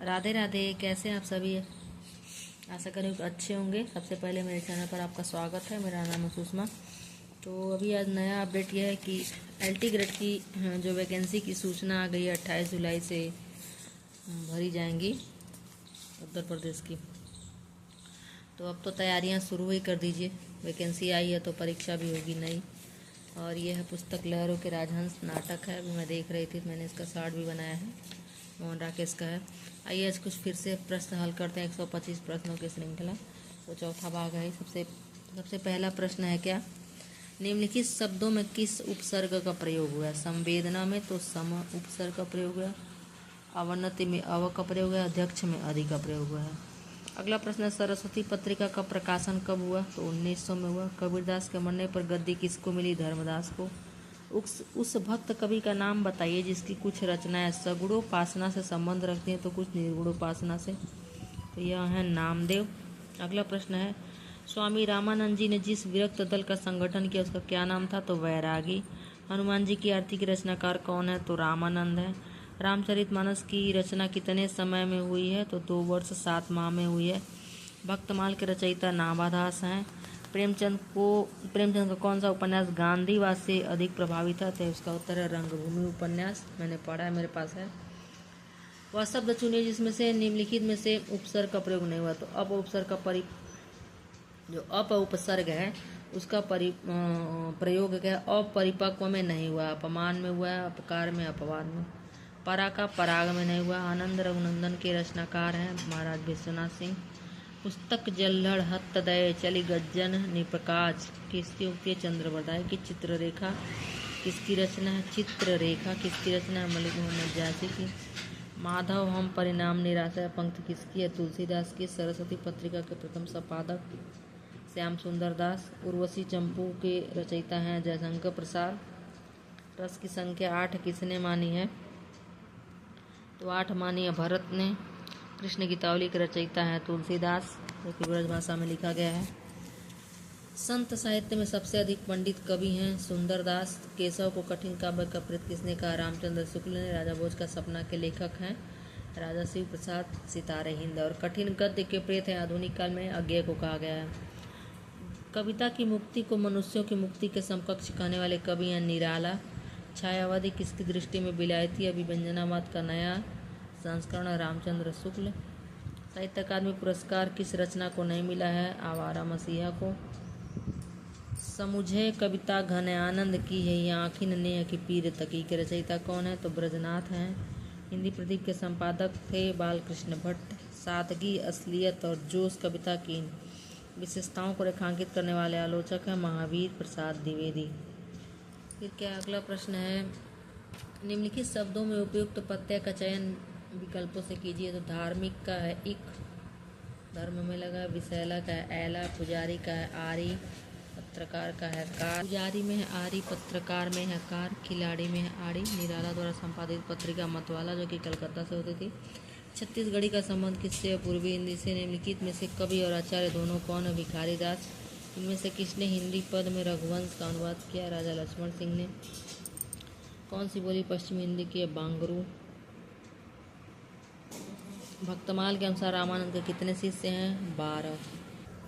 राधे राधे। कैसे हैं आप सभी? आशा करें कि अच्छे होंगे। सबसे पहले मेरे चैनल पर आपका स्वागत है। मेरा नाम है सुषमा। तो अभी आज नया अपडेट यह है कि एलटी ग्रेड की जो वैकेंसी की सूचना आ गई है 28 जुलाई से भरी जाएंगी उत्तर प्रदेश की। तो अब तो तैयारियां शुरू ही कर दीजिए। वैकेंसी आई है तो परीक्षा भी होगी नई। और यह है पुस्तक लहरों के राजहंस नाटक है। अभी मैं देख रही थी, मैंने इसका शार्ट भी बनाया है। मोहन राकेश का है। आइए आज कुछ फिर से प्रश्न हल करते हैं। 125 प्रश्नों की श्रृंखला। तो चौथा भाग है। सबसे पहला प्रश्न है क्या? निम्नलिखित शब्दों में किस उपसर्ग का प्रयोग हुआ है? संवेदना में तो सम उपसर्ग का प्रयोग हुआ है। अवनति में अव का प्रयोग हुआ है। अध्यक्ष में अधि का प्रयोग हुआ है। अगला प्रश्न है, सरस्वती पत्रिका का प्रकाशन कब हुआ? तो 1900 में हुआ। कबीरदास के मरने पर गद्दी किसको मिली? धर्मदास को। उस भक्त कवि का नाम बताइए जिसकी कुछ रचनाएं सगुणोपासना से संबंध रखती हैं तो कुछ निर्गुणोपासना से। तो यह है नामदेव। अगला प्रश्न है, स्वामी रामानंद जी ने जिस विरक्त दल का संगठन किया उसका क्या नाम था? तो वैरागी। हनुमान जी की आरती के रचनाकार कौन है? तो रामानंद है। रामचरितमानस की रचना कितने समय में हुई है? तो 2 वर्ष 7 माह में हुई है। भक्तमाल के रचयिता नाभादास हैं। प्रेमचंद का कौन सा उपन्यास गांधीवाद से अधिक प्रभावित था? तो उसका उत्तर है रंगभूमि उपन्यास। मैंने पढ़ा है, मेरे पास है। वह शब्द चुनिए जिसमें से निम्नलिखित में से उपसर्ग का प्रयोग नहीं हुआ। तो अप उपसर्ग का जो अप उपसर्ग है उसका प्रयोग क्या है? अपरिपक्व में नहीं हुआ, अपमान में हुआ है, अपकार में, अपवाद में। परा का पराग में नहीं हुआ। आनंद रघुनंदन के रचनाकार हैं महाराज विश्वनाथ सिंह। पुस्तक जल्लड़ हत्तदय चली गज्जन निप्रकाश किसकी उक्ति है? चंद्रवरदाय की। चित्ररेखा किसकी रचना है? चित्ररेखा किसकी रचना है? मलिक मोहम्मद जासी की। माधव हम परिणाम निराशा पंक्ति किसकी है? तुलसीदास की। सरस्वती पत्रिका के प्रथम संपादक श्याम सुंदर दास। उर्वशी चंपू के रचयिता हैं जयशंकर प्रसाद। रस की संख्या 8 किसने मानी है? तो 8 मानी है भरत ने। कृष्ण गीतावली के रचयिता है तुलसीदास, जो कि ब्रजभाषा में लिखा गया है। संत साहित्य में सबसे अधिक पंडित कवि हैं सुंदरदास। केशव को कठिन काव्य का प्रेत किसने कहा? रामचंद्र शुक्ल ने। राजा भोज का सपना के लेखक हैं राजा शिव प्रसाद सितारे हिंद। और कठिन गद्य के प्रेत हैं आधुनिक काल में अज्ञेय को कहा गया है। कविता की मुक्ति को मनुष्यों की मुक्ति के समकक्ष कहने वाले कवि हैं निराला। छायावादी किसकी दृष्टि में विलायती अभिव्यंजनावाद का नया संस्करण रामचंद्र शुक्ल। साहित्य अकादमी पुरस्कार किस रचना को नहीं मिला है? आवारा मसीहा को। समुझे कविता घन आनंद की है ये आखिन नेह की पीर तकी के रचयिता कौन है? तो ब्रजनाथ हैं। हिंदी प्रदीप के संपादक थे बालकृष्ण भट्ट। सादगी, असलियत और जोश कविता की विशेषताओं को रेखांकित करने वाले आलोचक हैं महावीर प्रसाद द्विवेदी। फिर क्या अगला प्रश्न है, निम्नलिखित शब्दों में उपयुक्त प्रत्यय का चयन विकल्पों से कीजिए। तो धार्मिक का है इक, धर्म में लगा। विशैला का है ऐला। पुजारी का है आरी। पत्रकार का है कार। पुजारी में है आरी, पत्रकार में है कार, खिलाड़ी में है आड़ी। निराला द्वारा संपादित पत्रिका मतवाला जो कि कलकत्ता से होती थी। छत्तीसगढ़ी का संबंध किससे है? पूर्वी हिंदी से। निम्नलिखित में से कवि और आचार्य दोनों कौन है? भिखारी दास। इनमें से किसने हिंदी पद में रघुवंश का अनुवाद किया? राजा लक्ष्मण सिंह ने। कौन सी बोली पश्चिमी हिंदी की है? बांगरू। भक्तमाल के अनुसार रामानंद के कितने शिष्य हैं? 12।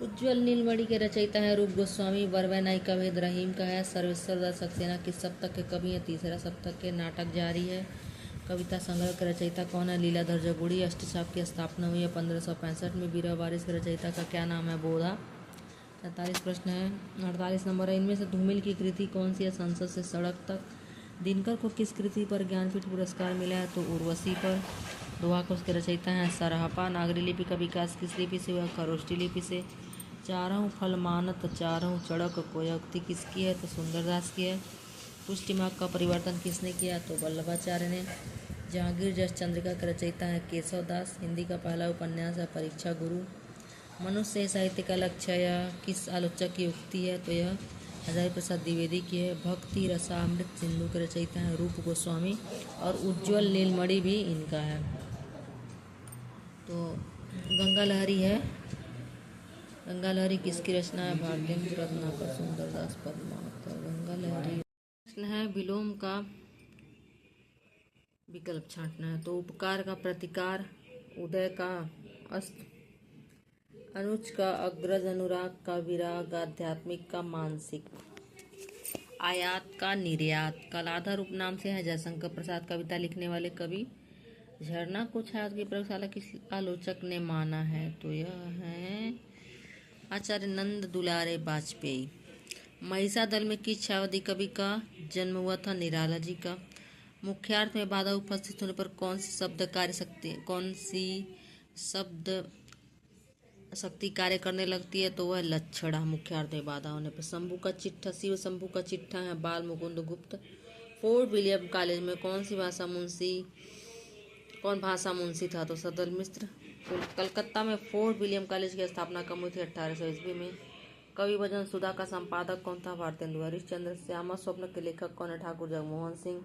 उज्ज्वल नीलमणि के रचयिता है रूप गोस्वामी। वरवैनाई का भेद रहीम का है। सर्वेश्वर दास सक्सेना किस सप्तक के कवि हैं? तीसरा सप्तक के। नाटक जारी है। कविता संग्रह के रचयिता कौन है? लीलाधर जगुड़ी। अष्टचाप की स्थापना हुई है 1565 में। बीरा वारिस के रचयिता का क्या नाम है? बोधा। 43 प्रश्न है। 48 नंबर है, इनमें से धूमिल की कृति कौन सी है? संसद से सड़क तक। दिनकर को किस कृति पर ज्ञानपीठ पुरस्कार मिला है? तो उर्वशी पर। दोहा को उसके रचयिता हैं सरहपा। नागरी लिपि का विकास किस लिपि से हुआ? खरोष्ठी लिपि से। चारों फल मानत चारों चड़क को उक्ति किसकी है? तो सुंदरदास की है। पुष्टिमार्ग का परिवर्तन किसने किया? तो वल्लभाचार्य ने। जहांगीर जस चंद्रिका के रचयिता है केशव दास। हिंदी का पहला उपन्यास है परीक्षा गुरु। मनुष्य साहित्य का लक्ष्य यह किस आलोचक की उक्ति है? तो यह हजारी प्रसाद द्विवेदी की है। भक्ति रसामृत सिंधु के रचयिता है रूप गोस्वामी। और उज्ज्वल नीलमणि भी इनका है। तो गंगा लहरी है। गंगा लहरी किसकी रचना है? भारतेंदु रत्नाकर, सुंदरदास, पद्माकर। गंगा लहरी। प्रश्न है, विलोम का विकल्प छांटना है। तो उपकार का प्रतिकार, उदय का अस्त, अनुज का अग्रज, अनुराग का विराग, आध्यात्मिक का मानसिक, आयात का निर्यात। कलाधर उपनाम से है जयशंकर प्रसाद। कविता लिखने वाले कवि झरना को छाया की प्रयोगशाला किस आलोचक ने माना है? तो यह है आचार्य नंद दुलारे वाजपेयी। महिषादल में किस छायावादी कवि का जन्म हुआ था? निराला जी का। मुख्यार्थ में बाधा उपस्थित होने पर कौन सी शब्द शक्ति कार्य करने लगती है? तो वह लक्षणा। मुख्यार्थ में बाधा होने पर। शंभू का चिट्ठा, शिव शंभू का चिट्ठा है बाल मुकुंद गुप्त। फोर्ट विलियम कॉलेज में कौन भाषा मुंशी था? तो सदल मिश्र। कलकत्ता में फोर्ट विलियम कॉलेज की स्थापना कब हुई थी? 1800 ईस्वी में। कवि भजन सुधा का संपादक कौन था? भारतेंदु हरिश्चंद्र। श्यामा स्वप्न के लेखक कौन है? ठाकुर जगमोहन सिंह।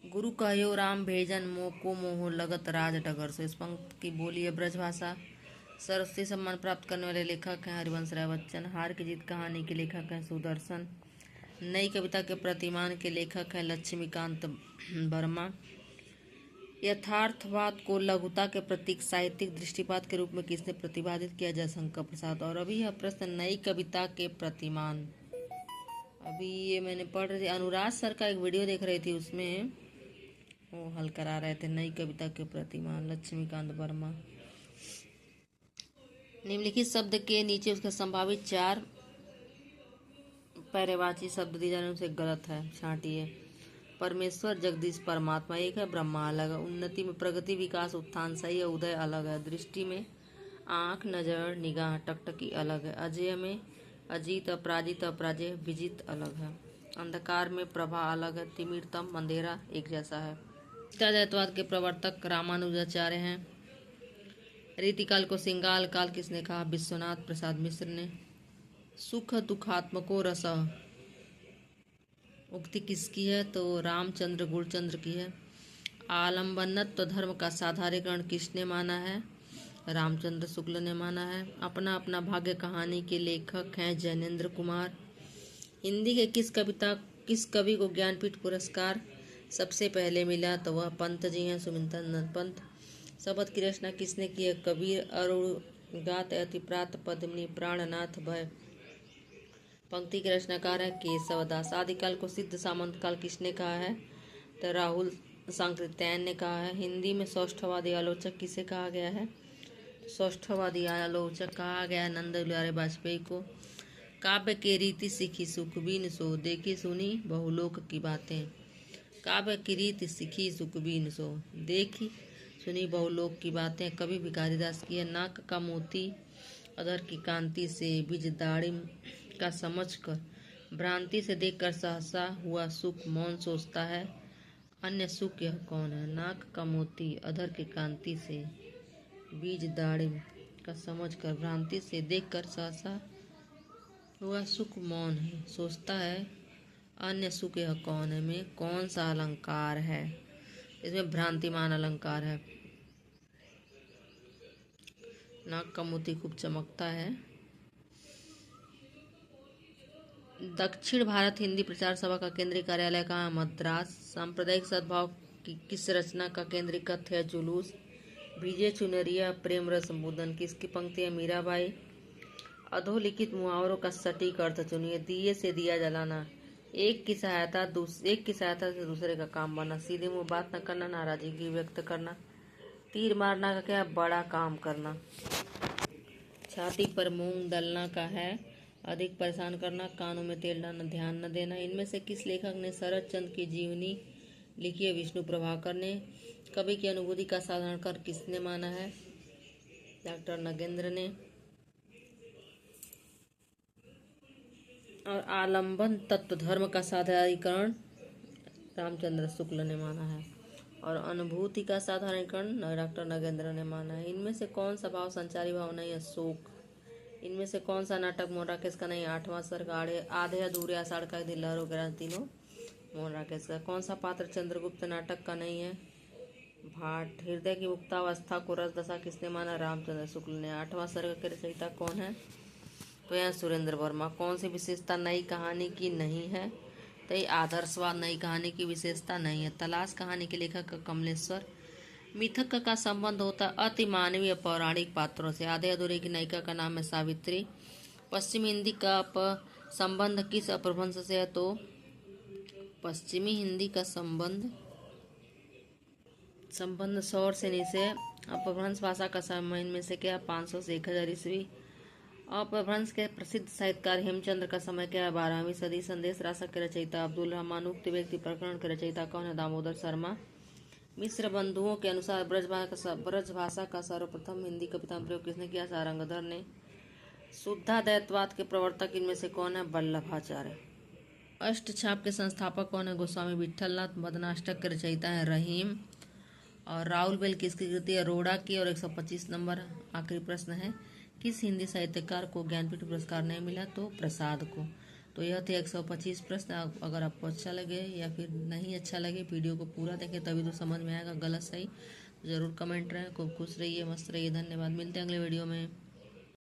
गुरु कहो राम भेजन मोको मोह लगत राज डगर से। इस पंक्ति की बोली है ब्रजभाषा। सरस्वती सम्मान प्राप्त करने वाले लेखक हैं हरिवंश राय बच्चन। हार की जीत कहानी के लेखक हैं सुदर्शन। नई कविता के प्रतिमान के लेखक हैं लक्ष्मीकांत वर्मा। यथार्थवाद को लघुता के प्रतीक साहित्यिक दृष्टिपात के रूप में किसने प्रतिपादित किया? जयशंकर प्रसाद। और अभी यह प्रश्न नई कविता के प्रतिमान, अभी ये मैंने पढ़ रही थी, अनुराग सर का एक वीडियो देख रही थी, उसमें वो हल करा रहे थे नई कविता के प्रतिमान लक्ष्मीकांत वर्मा। निम्नलिखित शब्द के नीचे उसके संभावित 4 पर्यायवाची शब्द दिए जा रहे हैं, उनसे गलत है, छांटिए। परमेश्वर, जगदीश, परमात्मा एक है, ब्रह्मा अलग है। उन्नति में प्रगति, विकास, उत्थान सही है, उदय अलग है। दृष्टि में आँख, नजर, निगाह, टकटकी अलग है। अजय में अजीत, अपराजित, अपराजय, विजित अलग है। अंधकार में प्रभा अलग है, तिमिरतम, अंधेरा एक जैसा है। द्वैतवाद के प्रवर्तक रामानुजाचार्य हैं। रीतिकाल को सिंगाल काल किसने कहा? विश्वनाथ प्रसाद मिश्र ने। सुख दुखात्मको रस उक्ति किसकी है? तो रामचंद्र गुणचंद्र की है। आलम्बनत्व धर्म का साधारणीकरण किसने माना है? रामचंद्र शुक्ल ने माना है। अपना अपना भाग्य कहानी के लेखक हैं जैनेन्द्र कुमार। हिंदी के किस कवि को ज्ञानपीठ पुरस्कार सबसे पहले मिला? तो वह पंत जी हैं, सुमिंदर पंत। शबद की रचना किसने की है? कबीर। अरुण गात अतिप्रात पद्मिनी प्राणनाथ भय। पंक्ति के रचनाकार है केशवदास। आदिकाल को सिद्ध सामंत काल किसने कहा है? तो राहुल सांकृत्यायन ने कहा है। हिंदी में सौष्ठववादी आलोचक किसे कहा गया है? सौष्ठववादी आलोचक कहा गया है नंद दुलारे वाजपेयी को। काव्य के रीति सीखी सुखबीन सो, देखी सुनी बहुलोक की बातें। काव्य की रीति सीखी सुखबीन सो, देखी सुनी बहुलोक की बातें। कवि भिखारीदास की है। नाक का मोती अधर की कांति से, बीज दाड़िम का समझकर, भ्रांति से देखकर सहसा हुआ सुख मौन सोचता है, अन्य सुख यह कौन है? नाक का मोती अधर की कांति से, बीज दाड़िम का समझकर, भ्रांति से देखकर सहसा हुआ सुख मौन है सोचता है, अन्य सुख यह कौन है? में कौन सा अलंकार है? इसमें भ्रांतिमान अलंकार है। नाक का मोती खूब चमकता है। दक्षिण भारत हिंदी प्रचार सभा का केंद्रीय कार्यालय कहाँ है? मद्रास। सांप्रदायिक सद्भाव की किस रचना का केंद्रीय कथ्य है? जुलूस। भीजे चुनरिया प्रेम रस संबोधन किसकी पंक्ति है? मीराबाई। अधोलिखित मुहावरों का सटीक अर्थ चुनिए। दिए से दिया जलाना, एक की सहायता से दूसरे का काम बनना, सीधे मुंह बात न करना, नाराजगी व्यक्त करना, तीर मारना का क्या? बड़ा काम करना। छाती पर मूंग दलना का है अधिक परेशान करना, कानों में तेल डालना, ध्यान न देना। इनमें से किस लेखक ने शरद चंद्र की जीवनी लिखी है? विष्णु प्रभाकर ने। कवि की अनुभूति का साधारणकर किसने माना है? डॉक्टर नगेंद्र ने। और आलंबन तत्व धर्म का साधारणीकरण रामचंद्र शुक्ल ने माना है। और अनुभूति का साधारणीकरण डॉक्टर नगेंद्र ने माना है। इनमें से कौन सा भाव संचारी भाव नहीं है? शोक। इनमें से कौन सा नाटक मोहन राकेश का नहीं? आठवां सर्ग, आधे अधूरे, आषाढ़ का दिन, लहरों गिरा, तीनों मोहन राकेश का। कौन सा पात्र चंद्रगुप्त नाटक का नहीं है? भाट। हृदय की मुक्तावस्था को रस दशा किसने माना? रामचंद्र शुक्ल ने। आठवां सर्ग के रचयिता कौन है? तो यह सुरेंद्र वर्मा। कौन सी विशेषता नई कहानी की नहीं है? तो ये आदर्शवाद नई कहानी की विशेषता नहीं है। तलाश कहानी के लेखक कमलेश्वर मिथक का संबंध होता है अति मानवीय पौराणिक पात्रों से। आधे अधूरे की नायिका का नाम है सावित्री। पश्चिमी हिंदी का संबंध किस अपभ्रंश से है? तो पश्चिमी हिंदी का संबंध सौर सेनी से। अपभ्रंश भाषा का समय इनमें से क्या? 500 से 1000 ईस्वी। अपभ्रंश के प्रसिद्ध साहित्यकार हेमचंद्र का समय क्या है? 12वीं सदी। संदेश राशक के रचयिता अब्दुल रहमान। उक्त व्यक्ति प्रकरण के रचयिता कौन है? दामोदर शर्मा। मिश्र बंधुओं के अनुसार ब्रज भाषा का सर्वप्रथम हिंदी कविता में प्रयोग किसने किया? सारंगधर ने। शुद्धाद्वैतवाद के प्रवर्तक इनमें से कौन है? वल्लभाचार्य। अष्टछाप के संस्थापक कौन है? गोस्वामी विठलनाथ। मदनाष्टक के रचयिता है रहीम। और राउल बेल किसकी कृति है? रोड़ा की। और 125 नंबर आखिरी प्रश्न है, किस हिंदी साहित्यकार को ज्ञानपीठ पुरस्कार नहीं मिला? तो प्रसाद को। तो यह थे 125 प्रश्न। अगर आपको अच्छा लगे या फिर नहीं अच्छा लगे, वीडियो को पूरा देखें तभी तो समझ में आएगा गलत सही। जरूर कमेंट रहे। खूब खुश रहिए, मस्त रहिए। धन्यवाद। मिलते हैं अगले वीडियो में।